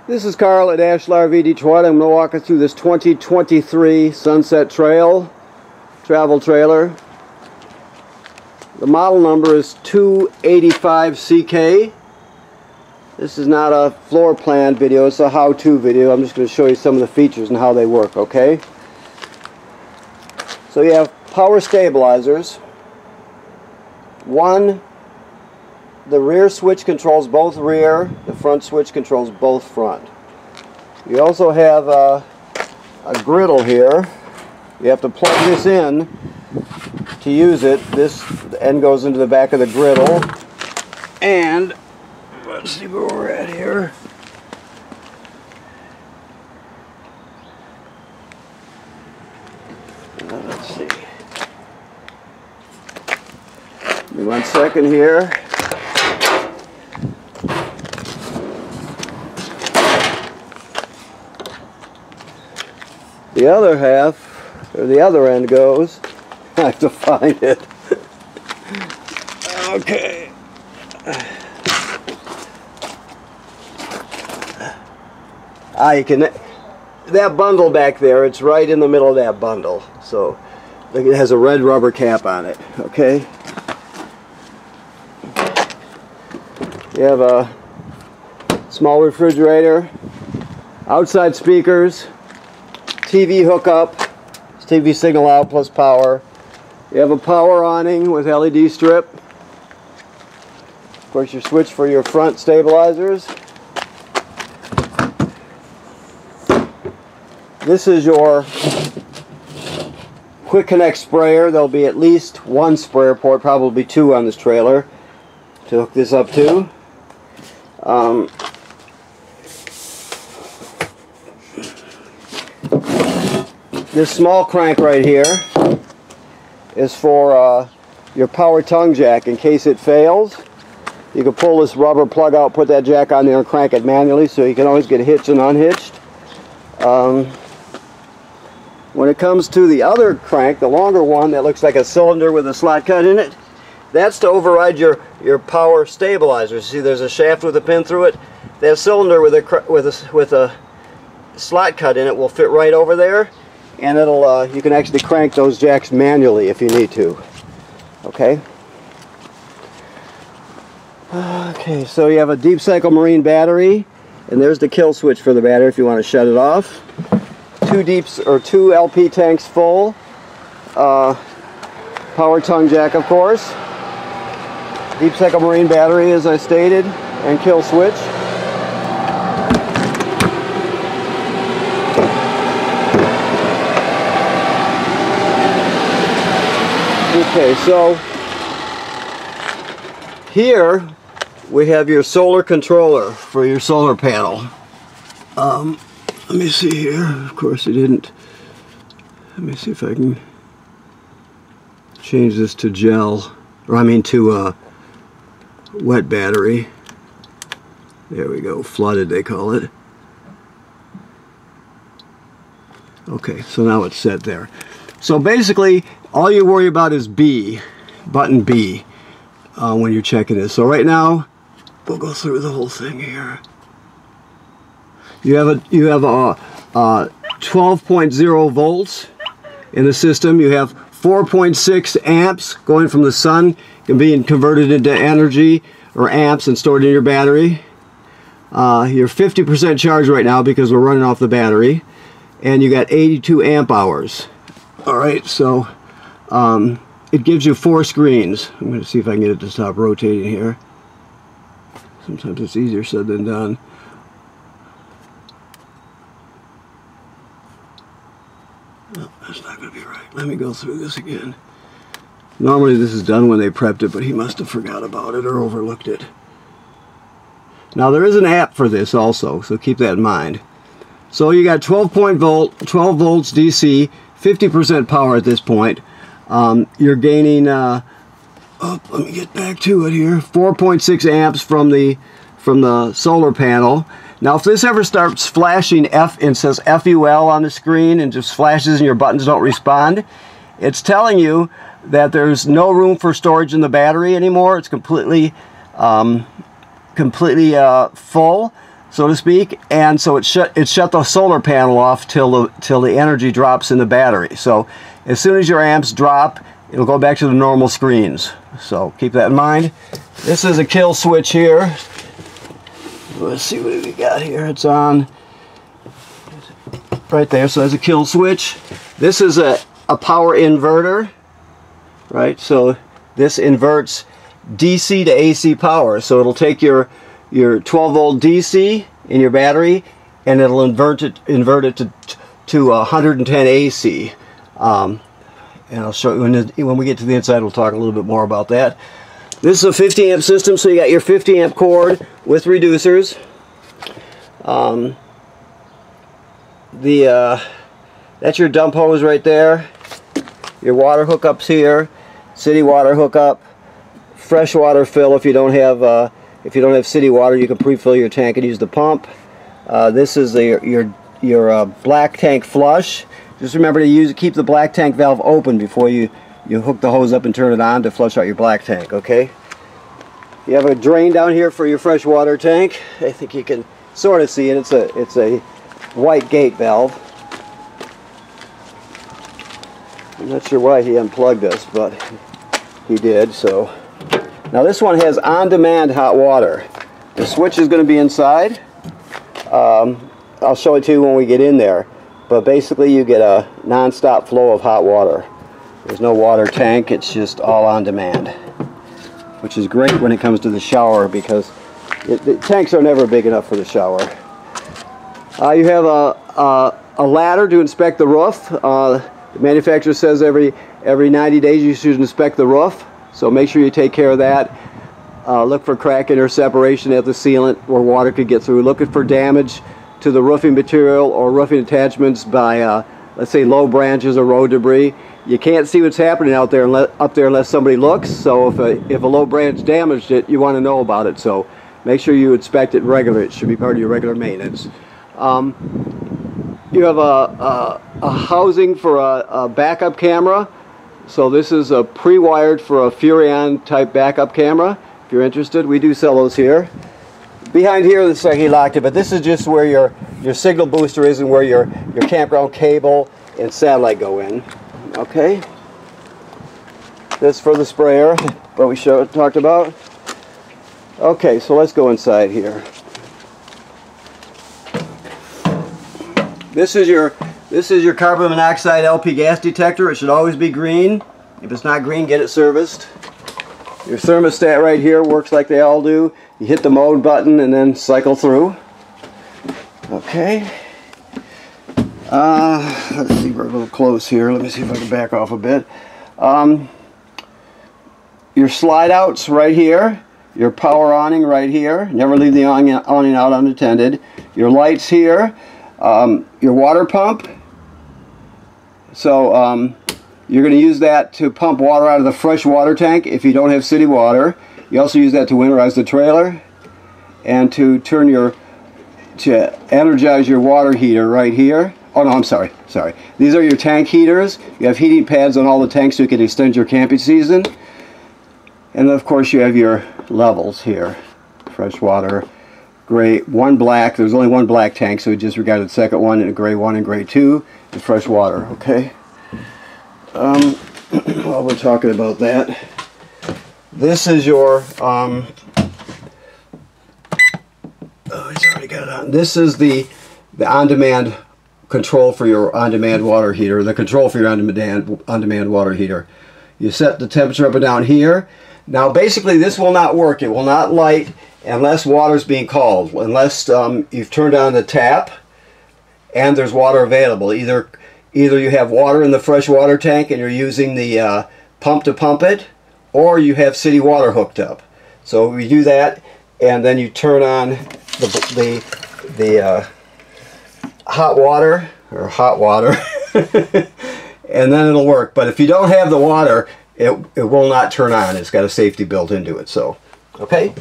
This is Carl at Ashlar RV Detroit. I'm going to walk us through this 2023 Sunset Trail travel trailer. The model number is 285CK. This is not a floor plan video, it's a how-to video. I'm just going to show you some of the features and how they work, okay? So you have power stabilizers. One, the rear switch controls both rear, the front switch controls both front. You also have a griddle here. You have to plug this in to use it. This end goes into the back of the griddle. And let's see where we're at here. Let's see. Give me 1 second here. The other half, or the other end goes, I have to find it. Okay. You can, that bundle back there, it's right in the middle of that bundle. So it has a red rubber cap on it, okay? You have a small refrigerator, outside speakers, TV hookup, TV signal out plus power. You have a power awning with LED strip. Of course, your switch for your front stabilizers. This is your quick connect sprayer. There'll be at least one sprayer port, probably two on this trailer to hook this up to. This small crank right here is for your power tongue jack in case it fails. You can pull this rubber plug out, put that jack on there and crank it manually so you can always get hitched and unhitched. When it comes to the other crank, the longer one that looks like a cylinder with a slot cut in it, that's to override your power stabilizers. See, there's a shaft with a pin through it. That cylinder with a slot cut in it will fit right over there. And it'll you can actually crank those jacks manually if you need to. Okay. Okay, so you have a deep cycle marine battery, and there's the kill switch for the battery if you want to shut it off. Two LP tanks full. Power tongue jack, of course. Deep cycle marine battery, as I stated, and kill switch. Okay, so here we have your solar controller for your solar panel. Let me see here. Of course it didn't. Let me see if I can change this to gel, or I mean to wet battery. There we go, flooded they call it. Okay, so now it's set there. So basically, all you worry about is B, button B, when you're checking this. So right now, we'll go through the whole thing here. You have a 12.0 volts in the system. You have 4.6 amps going from the sun, can be converted into energy or amps and stored in your battery. You're 50% charged right now because we're running off the battery, and you got 82 amp hours. Alright, so it gives you 4 screens. I'm going to see if I can get it to stop rotating here. Sometimes it's easier said than done. No, that's not going to be right. Let me go through this again. Normally this is done when they prepped it, but he must have forgot about it or overlooked it. Now there is an app for this also, so keep that in mind. So you got 12 volts DC, 50% power at this point. You're gaining, let me get back to it here, 4.6 amps from the solar panel. Now if this ever starts flashing and says FUL on the screen and just flashes and your buttons don't respond, it's telling you that there's no room for storage in the battery anymore. It's completely full. so to speak, and so it shut the solar panel off till the energy drops in the battery. So as soon as your amps drop, it'll go back to the normal screens. So keep that in mind. This is a kill switch here. Let's see what we got here. It's on right there. So there's a kill switch. This is a power inverter, right? So this inverts DC to AC power. So it'll take your 12 volt DC in your battery, and it'll invert it to 110 AC. And I'll show you when we get to the inside. We'll talk a little bit more about that. This is a 50 amp system, so you got your 50 amp cord with reducers. That's your dump hose right there. Your water hookups here, city water hookup, fresh water fill. If you don't have city water, you can pre-fill your tank and use the pump. This is your black tank flush. Just remember to keep the black tank valve open before you hook the hose up and turn it on to flush out your black tank. Okay. You have a drain down here for your fresh water tank. I think you can sort of see it. It's a white gate valve. I'm not sure why he unplugged this, but he did. So now this one has on-demand hot water. The switch is going to be inside. I'll show it to you when we get in there. But basically you get a non-stop flow of hot water. There's no water tank, it's just all on demand, which is great when it comes to the shower, because the tanks are never big enough for the shower. You have a ladder to inspect the roof. The manufacturer says every 90 days you should inspect the roof, so make sure you take care of that. Look for cracking or separation at the sealant where water could get through. Looking for damage to the roofing material or roofing attachments by let's say low branches or road debris. You can't see what's happening out there up there unless somebody looks. So if a low branch damaged it, you want to know about it. So make sure you inspect it regularly. It should be part of your regular maintenance. You have a housing for a backup camera. So this is a pre-wired for a Furrion type backup camera. If you're interested, we do sell those here. Behind here, looks like he locked it, but this is just where your signal booster is and where your campground cable and satellite go in. Okay. This for the sprayer, what we talked about. Okay, so let's go inside here. This is your carbon monoxide LP gas detector. It should always be green. If it's not green, get it serviced. Your thermostat right here works like they all do. You hit the mode button and then cycle through. Okay. Let's see, we're a little close here. Let me see if I can back off a bit. Your slide outs right here. Your power awning right here. Never leave the awning out unattended. Your lights here. Your water pump. So you're going to use that to pump water out of the fresh water tank if you don't have city water. You also use that to winterize the trailer and to energize your water heater right here. Oh no, I'm sorry. These are your tank heaters. You have heating pads on all the tanks so you can extend your camping season. And of course you have your levels here. Fresh water, gray, one black. There's only one black tank, so we disregarded the second one, and a gray 1 and gray 2, and fresh water, okay? While we're talking about that, this is your oh, he's already got it on. This is the on-demand control for your on-demand water heater, the control for your on-demand water heater. You set the temperature up and down here. Now basically this will not work. It will not light unless water's being called, unless you've turned on the tap and there's water available. Either you have water in the fresh water tank and you're using the pump to pump it, or you have city water hooked up. So we do that, and then you turn on the hot water, and then it'll work. But if you don't have the water, it will not turn on. It's got a safety built into it. So, okay.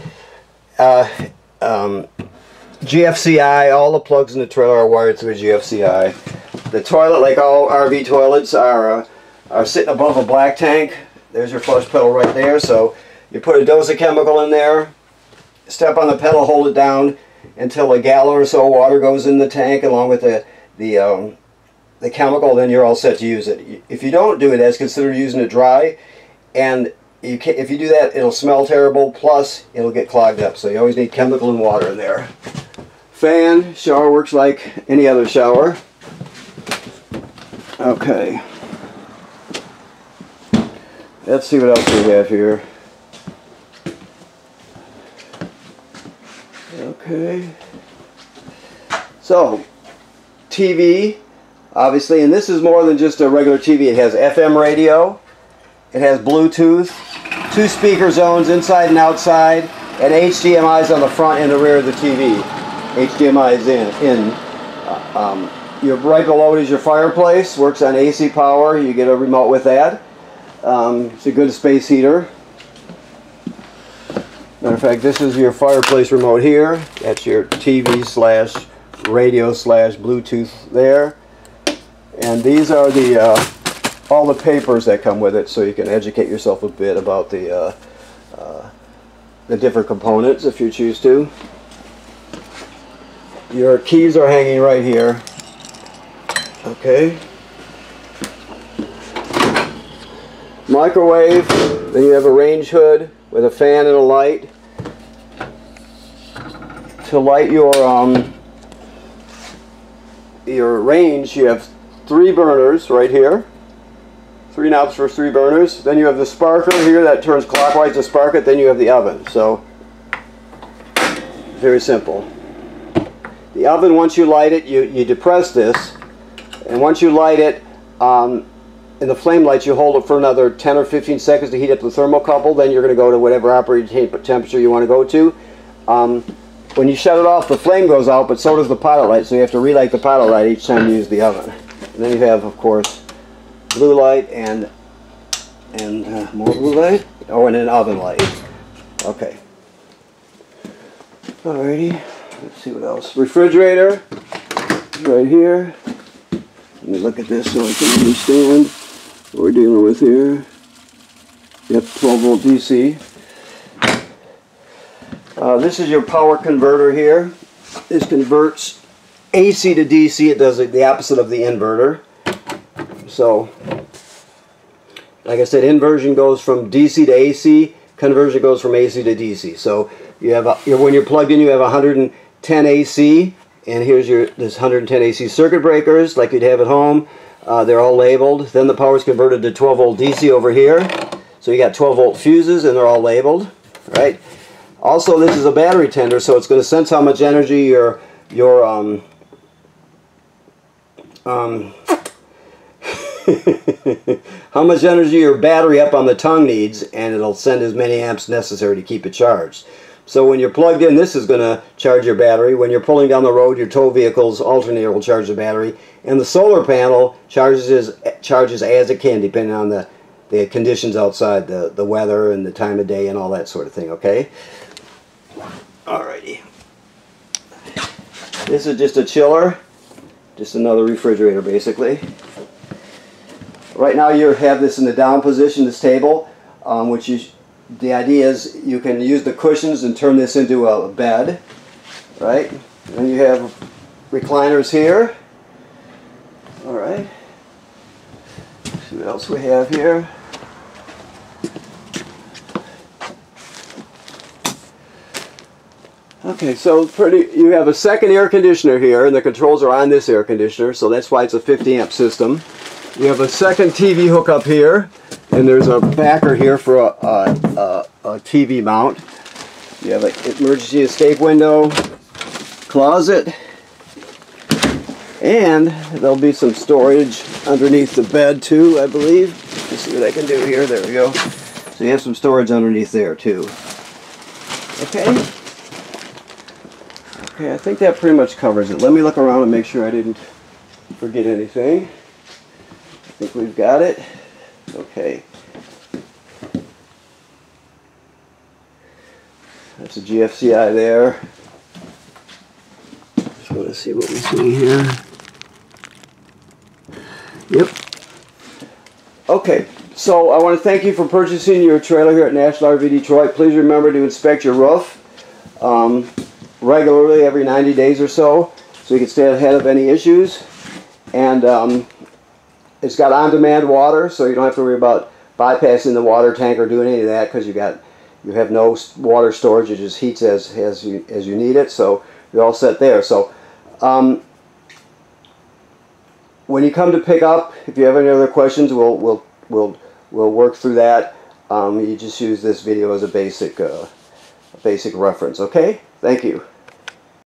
GFCI, all the plugs in the trailer are wired through a GFCI. The toilet, like all RV toilets, are sitting above a black tank. There's your flush pedal right there. So you put a dose of chemical in there, step on the pedal, hold it down, until a gallon or so of water goes in the tank along with the chemical, then you're all set to use it. If you don't do it, that's considered using it dry, and if you do that, it'll smell terrible, plus it'll get clogged up. So you always need chemical and water in there. Fan, shower works like any other shower. Okay. Let's see what else we have here. Okay. So, TV, obviously, and this is more than just a regular TV. It has FM radio, it has Bluetooth, 2 speaker zones inside and outside, and HDMI's on the front and the rear of the TV. HDMI is in. Right below it is your fireplace, works on AC power. You get a remote with that. It's a good space heater. Matter of fact, this is your fireplace remote here. That's your TV slash radio slash Bluetooth there. And these are the all the papers that come with it, so you can educate yourself a bit about the different components if you choose to. Your keys are hanging right here. Okay. Microwave. Then you have a range hood with a fan and a light. To light your range, you have 3 burners right here. 3 knobs for 3 burners. Then you have the sparkler here that turns clockwise to spark it. Then you have the oven. So, very simple. The oven, once you light it, you depress this. And once you light it, in the flame lights, you hold it for another 10 or 15 seconds to heat up the thermocouple. Then you're going to go to whatever operating temperature you want to go to. When you shut it off, the flame goes out, but so does the pilot light. So you have to relight the pilot light each time you use the oven. And then you have, of course, blue light and more blue light. Oh, and an oven light. Okay. Alrighty. Let's see what else. Refrigerator. Right here. Let me look at this so I can understand what we're dealing with here. Yep, 12 volt DC. This is your power converter here. This converts AC to DC. It does the opposite of the inverter. So, like I said, inversion goes from DC to AC. Conversion goes from AC to DC. So you have when you're plugged in, you have 110 AC. And here's this 110 AC circuit breakers like you'd have at home. They're all labeled. Then the power is converted to 12 volt DC over here. So you got 12 volt fuses and they're all labeled, right? Also, this is a battery tender, so it's going to sense how much energy how much energy your battery up on the tongue needs, and it'll send as many amps necessary to keep it charged. So when you're plugged in, this is going to charge your battery. When you're pulling down the road, your tow vehicle's alternator will charge the battery. And the solar panel charges as it can, depending on the conditions outside, the weather and the time of day and all that sort of thing, okay? Alrighty. This is just a chiller. Just another refrigerator, basically. Right now you have this in the down position, this table, the idea is you can use the cushions and turn this into a bed, right? And you have recliners here. All right. Let's see what else we have here. Okay, so you have a second air conditioner here, and the controls are on this air conditioner, so that's why it's a 50 amp system. You have a second TV hookup here, and there's a backer here for a TV mount. You have an emergency escape window, closet, and there'll be some storage underneath the bed too, I believe. Let's see what I can do here. There we go. So you have some storage underneath there too. Okay. Okay, I think that pretty much covers it. Let me look around and make sure I didn't forget anything. I think we've got it. Okay. That's a GFCI there. Just want to see what we see here. Yep. Okay, so I want to thank you for purchasing your trailer here at National RV Detroit. Please remember to inspect your roof. regularly every 90 days or so you can stay ahead of any issues. And it's got on-demand water, so you don't have to worry about bypassing the water tank or doing any of that, because you have no water storage. It just heats as you need it, so you're all set there. So when you come to pick up, if you have any other questions, we'll work through that. You just use this video as a basic reference. Okay? Thank you.